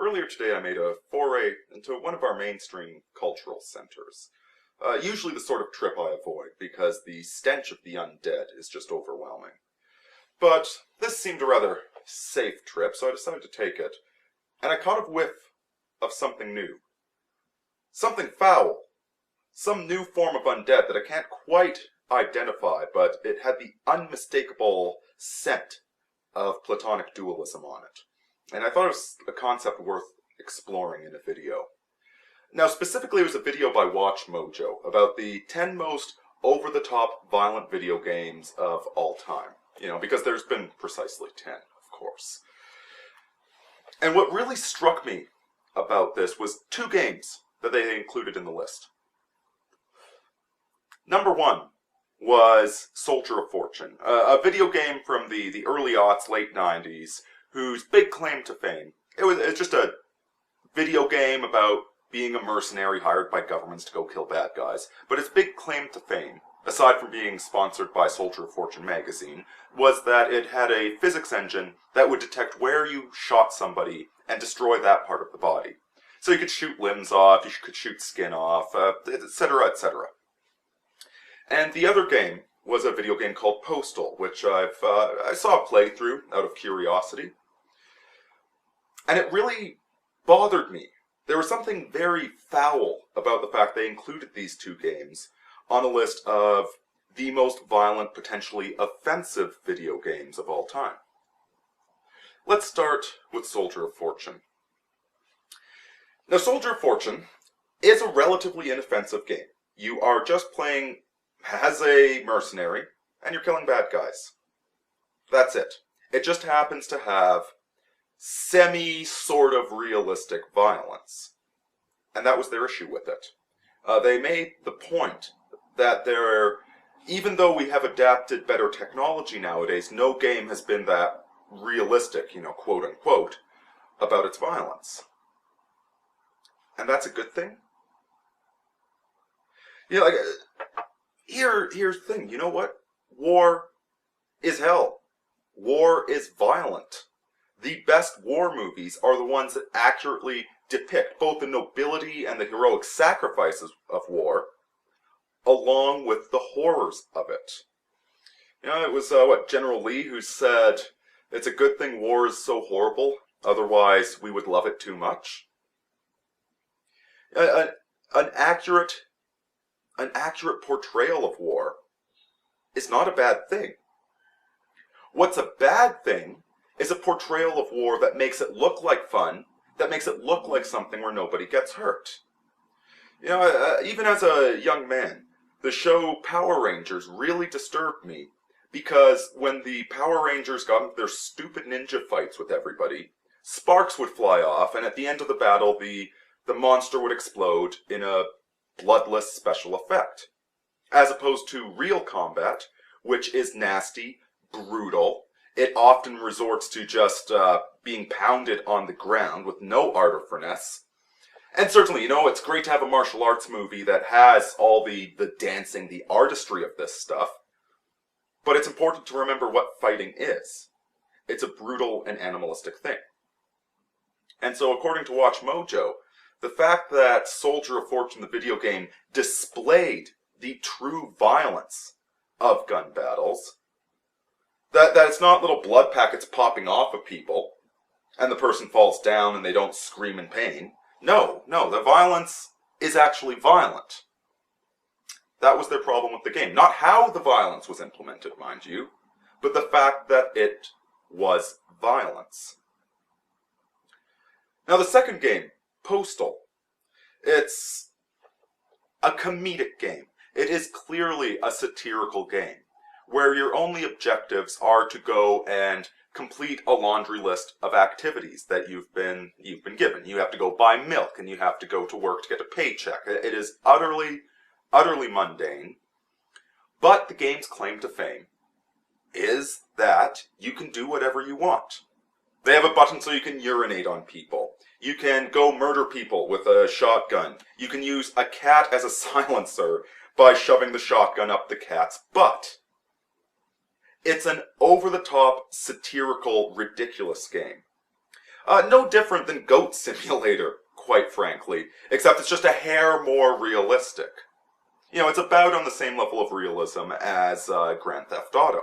Earlier today I made a foray into one of our mainstream cultural centers. Usually the sort of trip I avoid because the stench of the undead is just overwhelming. But this seemed a rather safe trip, so I decided to take it. And I caught a whiff of something new. Something foul. Some new form of undead that I can't quite identify, but it had the unmistakable scent of platonic dualism on it. And I thought it was a concept worth exploring in a video. Now, specifically, it was a video by Watch Mojo about the 10 most over-the-top violent video games of all time. You know, because there's been precisely 10, of course. And what really struck me about this was two games that they included in the list. Number one was Soldier of Fortune, a video game from the early aughts, late 90s, whose big claim to fame, it's just a video game about being a mercenary hired by governments to go kill bad guys, but its big claim to fame, aside from being sponsored by Soldier of Fortune magazine, was that it had a physics engine that would detect where you shot somebody and destroy that part of the body. So you could shoot limbs off, you could shoot skin off, etc., etc. And the other game was a video game called Postal, which I saw a playthrough out of curiosity. And it really bothered me. There was something very foul about the fact they included these two games on a list of the most violent, potentially offensive video games of all time. Let's start with Soldier of Fortune. Now, Soldier of Fortune is a relatively inoffensive game. You are just playing as a mercenary, and you're killing bad guys. That's it. It just happens to have sort of realistic violence. And that was their issue with it. They made the point that even though we have adapted better technology nowadays, no game has been that realistic, quote unquote, about its violence. And that's a good thing? Here's the thing, you know what? War is hell. War is violent. The best war movies are the ones that accurately depict both the nobility and the heroic sacrifices of war, along with the horrors of it. It was, General Lee who said, "It's a good thing war is so horrible, otherwise we would love it too much." An accurate portrayal of war is not a bad thing. What's a bad thing is a portrayal of war that makes it look like fun, that makes it look like something where nobody gets hurt. Even as a young man, the show Power Rangers really disturbed me because when the Power Rangers got into their stupid ninja fights with everybody, sparks would fly off, and at the end of the battle, the monster would explode in a bloodless special effect, as opposed to real combat, which is nasty, brutal. It often resorts to just being pounded on the ground with no art or finesse. And certainly, it's great to have a martial arts movie that has all the dancing, the artistry of this stuff, but it's important to remember what fighting is. It's a brutal and animalistic thing. And so, according to Watch Mojo, the fact that Soldier of Fortune, the video game, displayed the true violence of gun battles, that it's not little blood packets popping off of people, and the person falls down and they don't scream in pain. No, the violence is actually violent. That was their problem with the game. Not how the violence was implemented, mind you, but the fact that it was violence. Now, the second game, Postal, it's a comedic game. It is clearly a satirical game, where your only objectives are to go and complete a laundry list of activities that you've been given. You have to go buy milk, and you have to go to work to get a paycheck. It is utterly mundane, but the game's claim to fame is that you can do whatever you want. They have a button so you can urinate on people. You can go murder people with a shotgun. You can use a cat as a silencer by shoving the shotgun up the cat's butt. It's an over-the-top, satirical, ridiculous game. No different than Goat Simulator, quite frankly, except it's just a hair more realistic. You know, it's about on the same level of realism as Grand Theft Auto.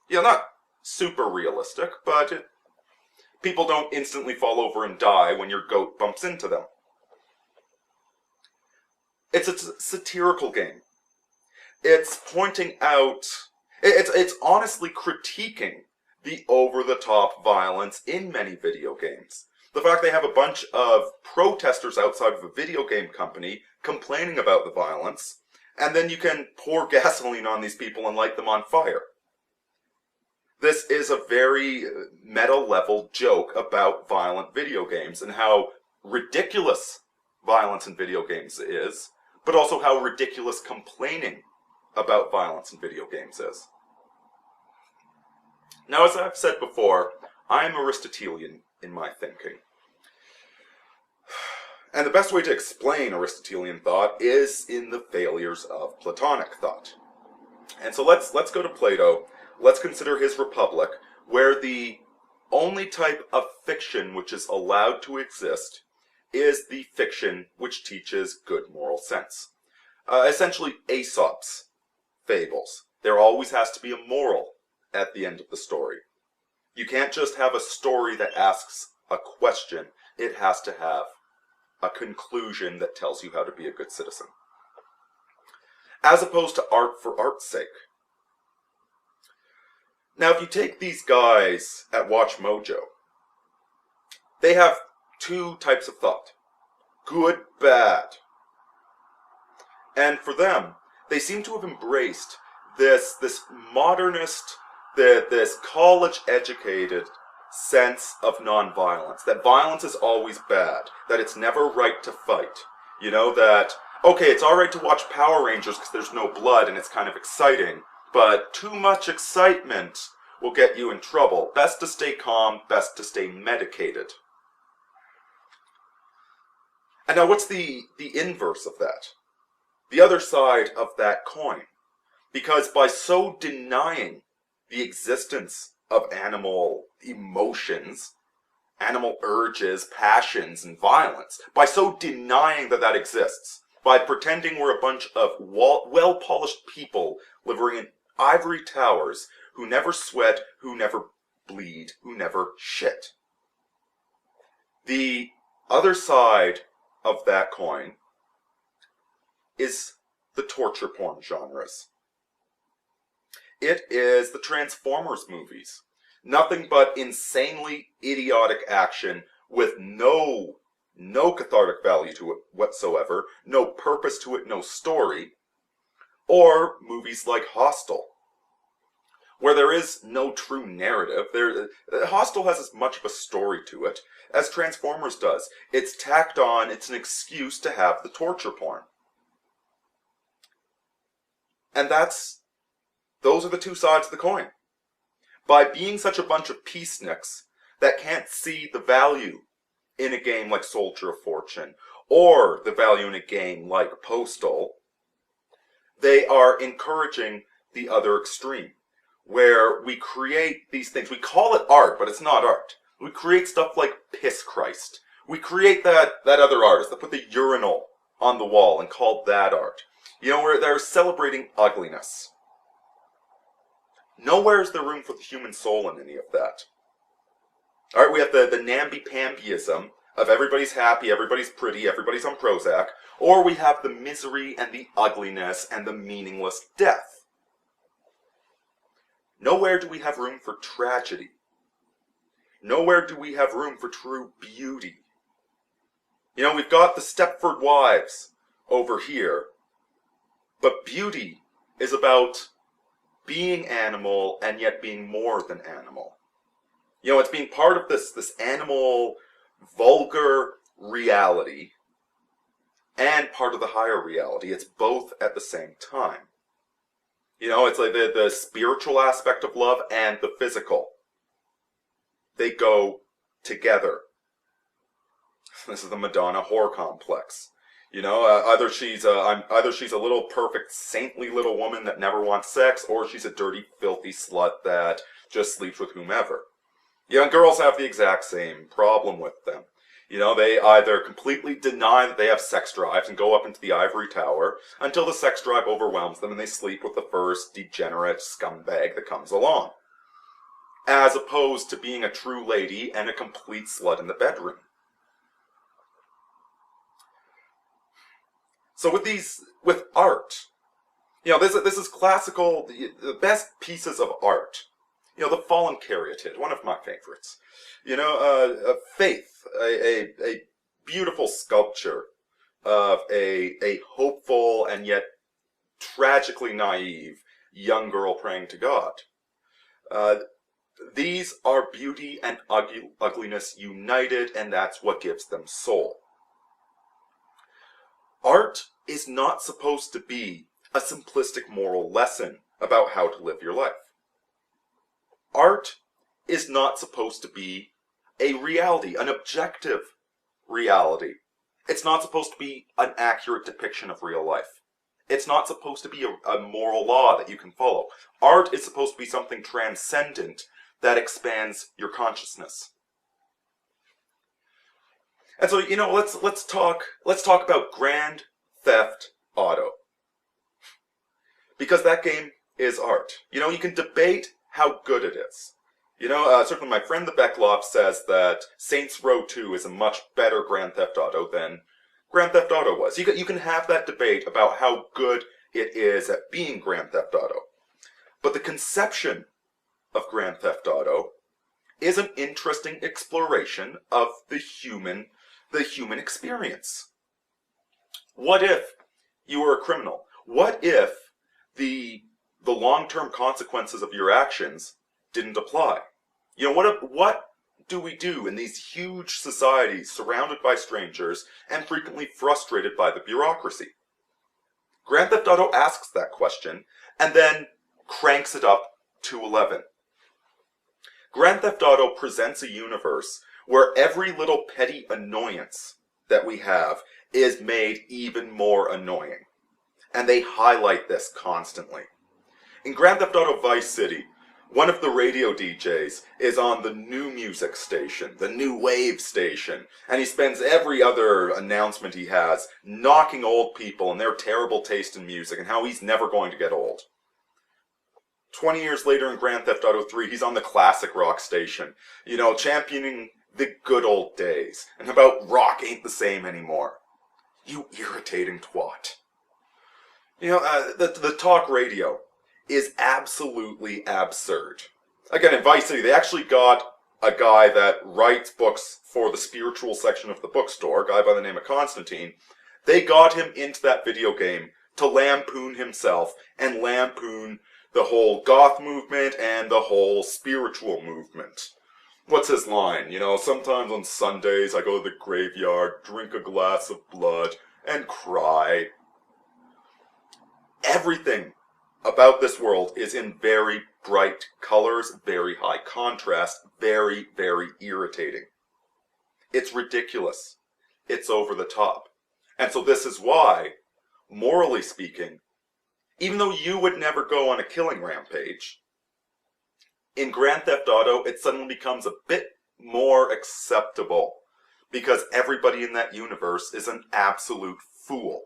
You know, not super realistic, but people don't instantly fall over and die when your goat bumps into them. It's a satirical game. It's pointing out, it's honestly critiquing the over-the-top violence in many video games. The fact they have a bunch of protesters outside of a video game company complaining about the violence, and then you can pour gasoline on these people and light them on fire. This is a very meta-level joke about violent video games and how ridiculous violence in video games is, but also how ridiculous complaining about violence in video games is. Now, as I've said before, I am Aristotelian in my thinking. And the best way to explain Aristotelian thought is in the failures of Platonic thought. And so let's go to Plato. Let's consider his Republic, where the only type of fiction which is allowed to exist is the fiction which teaches good moral sense. Essentially, Aesop's fables. There always has to be a moral at the end of the story. You can't just have a story that asks a question. It has to have a conclusion that tells you how to be a good citizen. As opposed to art for art's sake. Now, if you take these guys at Watch Mojo, they have two types of thought. Good, bad. And for them, they seem to have embraced this modernist, this college-educated sense of nonviolence. That violence is always bad. That it's never right to fight. You know, that, okay, it's alright to watch Power Rangers because there's no blood and it's kind of exciting, but too much excitement will get you in trouble. Best to stay calm, best to stay medicated. And now what's the inverse of that? The other side of that coin. Because by so denying the existence of animal emotions, animal urges, passions, and violence, by so denying that that exists, by pretending we're a bunch of well-polished people living in ivory towers who never sweat, who never bleed, who never shit. The other side of that coin is the torture porn genres. It is the Transformers movies. Nothing but insanely idiotic action with no cathartic value to it whatsoever, no purpose to it, no story. Or movies like Hostel, where there is no true narrative. Hostel has as much of a story to it as Transformers does. It's tacked on, it's an excuse to have the torture porn. And those are the two sides of the coin. By being such a bunch of peaceniks that can't see the value in a game like Soldier of Fortune, or the value in a game like Postal, they are encouraging the other extreme, where we create these things. We call it art, but it's not art. We create stuff like Piss Christ. We create that other artist that put the urinal on the wall and called that art. You know, where they're celebrating ugliness. Nowhere is there room for the human soul in any of that. Alright, we have the namby-pambyism of everybody's happy, everybody's pretty, everybody's on Prozac, or we have the misery and the ugliness and the meaningless death. Nowhere do we have room for tragedy. Nowhere do we have room for true beauty. You know, we've got the Stepford Wives over here, but beauty is about being animal and yet being more than animal. You know, it's being part of this animal, vulgar reality and part of the higher reality. It's both at the same time. You know, it's like the spiritual aspect of love and the physical. They go together. This is the Madonna whore complex. You know, either she's a little perfect, saintly little woman that never wants sex, or she's a dirty, filthy slut that just sleeps with whomever. Young girls have the exact same problem with them. They either completely deny that they have sex drives and go up into the ivory tower until the sex drive overwhelms them and they sleep with the first degenerate scumbag that comes along. As opposed to being a true lady and a complete slut in the bedroom. So with art, this is classical, the best pieces of art. The Fallen Caryatid, one of my favorites. Faith, a beautiful sculpture of a hopeful and yet tragically naive young girl praying to God. These are beauty and ugliness united, and that's what gives them soul. Art is not supposed to be a simplistic moral lesson about how to live your life. Art is not supposed to be a reality, an objective reality. It's not supposed to be an accurate depiction of real life. It's not supposed to be a moral law that you can follow. Art is supposed to be something transcendent that expands your consciousness. And so, let's talk about Grand Theft Auto. Because that game is art. You can debate how good it is. Certainly my friend the Beckloff says that Saints Row 2 is a much better Grand Theft Auto than Grand Theft Auto was. You can have that debate about how good it is at being Grand Theft Auto. But the conception of Grand Theft Auto is an interesting exploration of the human experience. What if you were a criminal? What if the long-term consequences of your actions didn't apply? What do we do in these huge societies surrounded by strangers and frequently frustrated by the bureaucracy? Grand Theft Auto asks that question and then cranks it up to 11. Grand Theft Auto presents a universe where every little petty annoyance that we have is made even more annoying. And they highlight this constantly. In Grand Theft Auto Vice City, one of the radio DJs is on the new music station, the new wave station, and he spends every other announcement he has knocking old people and their terrible taste in music and how he's never going to get old. 20 years later in Grand Theft Auto 3, he's on the classic rock station, championing the good old days, and about rock ain't the same anymore. You irritating twat. The talk radio is absolutely absurd. Again, in Vice City, they actually got a guy that writes books for the spiritual section of the bookstore, a guy by the name of Constantine. They got him into that video game to lampoon himself and lampoon the whole goth movement and the whole spiritual movement. What's his line? Sometimes on Sundays I go to the graveyard, drink a glass of blood, and cry. Everything about this world is in very bright colors, very high contrast, very, very irritating. It's ridiculous. It's over the top. And so this is why, morally speaking, even though you would never go on a killing rampage, in Grand Theft Auto it suddenly becomes a bit more acceptable because everybody in that universe is an absolute fool.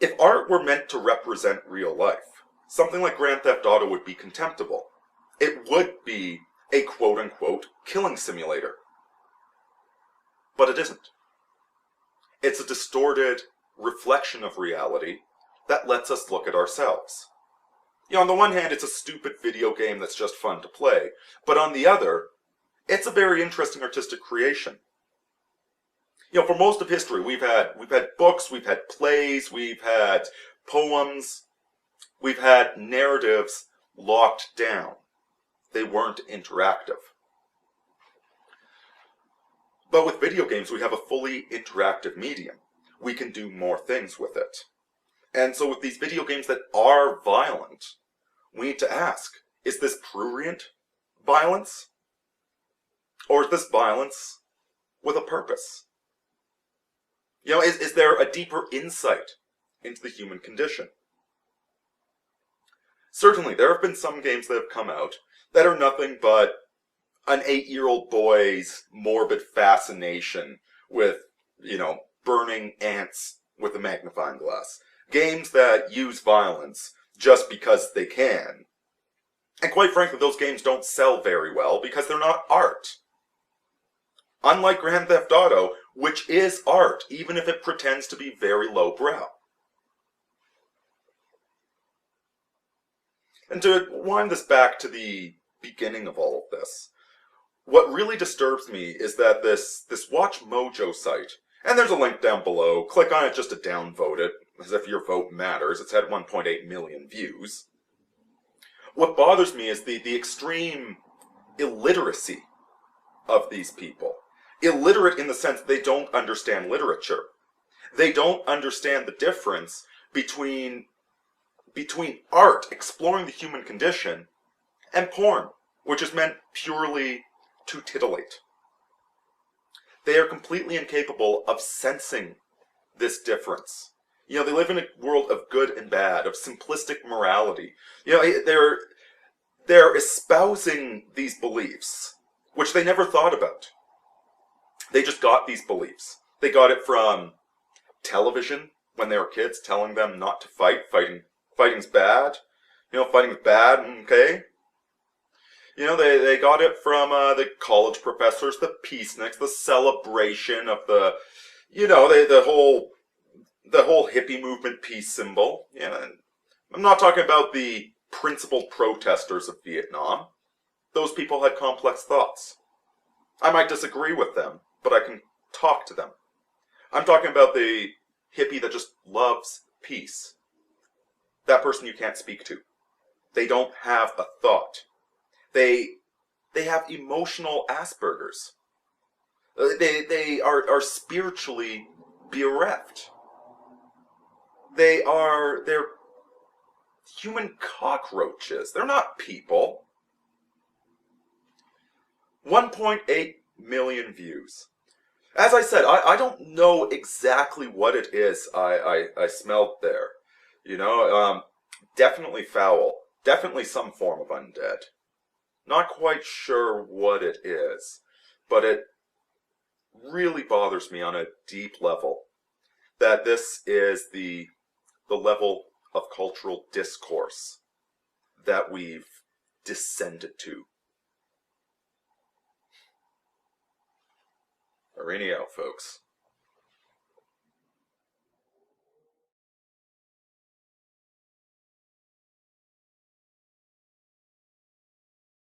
If art were meant to represent real life, something like Grand Theft Auto would be contemptible. It would be a quote-unquote killing simulator. But it isn't. It's a distorted reflection of reality that lets us look at ourselves. On the one hand, it's a stupid video game that's just fun to play, but on the other, it's a very interesting artistic creation. For most of history, we've had books, we've had plays, we've had poems, we've had narratives locked down. They weren't interactive. But with video games, we have a fully interactive medium. We can do more things with it. And so with these video games that are violent, we need to ask, is this prurient violence? Or is this violence with a purpose? Is there a deeper insight into the human condition? Certainly, there have been some games that have come out that are nothing but an 8-year-old boy's morbid fascination with, burning ants with a magnifying glass. Games that use violence just because they can. And quite frankly, those games don't sell very well because they're not art. Unlike Grand Theft Auto, which is art, even if it pretends to be very lowbrow. And to wind this back to the beginning of all of this, what really disturbs me is that this Watch Mojo site, and there's a link down below, click on it just to downvote it, as if your vote matters. It's had 1.8 million views. What bothers me is the extreme illiteracy of these people. Illiterate in the sense they don't understand literature. They don't understand the difference between art, exploring the human condition, and porn, which is meant purely to titillate. They are completely incapable of sensing this difference. They live in a world of good and bad, of simplistic morality. They're espousing these beliefs, which they never thought about. They just got these beliefs. They got it from television when they were kids, telling them not to fight. Fighting's bad. Fighting's bad, okay? They got it from the college professors, the peaceniks, the celebration of the whole hippie movement peace symbol. I'm not talking about the principled protesters of Vietnam. Those people had complex thoughts. I might disagree with them, but I can talk to them. I'm talking about the hippie that just loves peace. That person you can't speak to. They don't have a thought. They have emotional Asperger's. They are spiritually bereft. They're human cockroaches. They're not people. 1.8 million views. As I said, I don't know exactly what it is I smelled there. Definitely foul. Definitely some form of undead. Not quite sure what it is, but it really bothers me on a deep level that this is the level of cultural discourse that we've descended to. Aurini out, folks.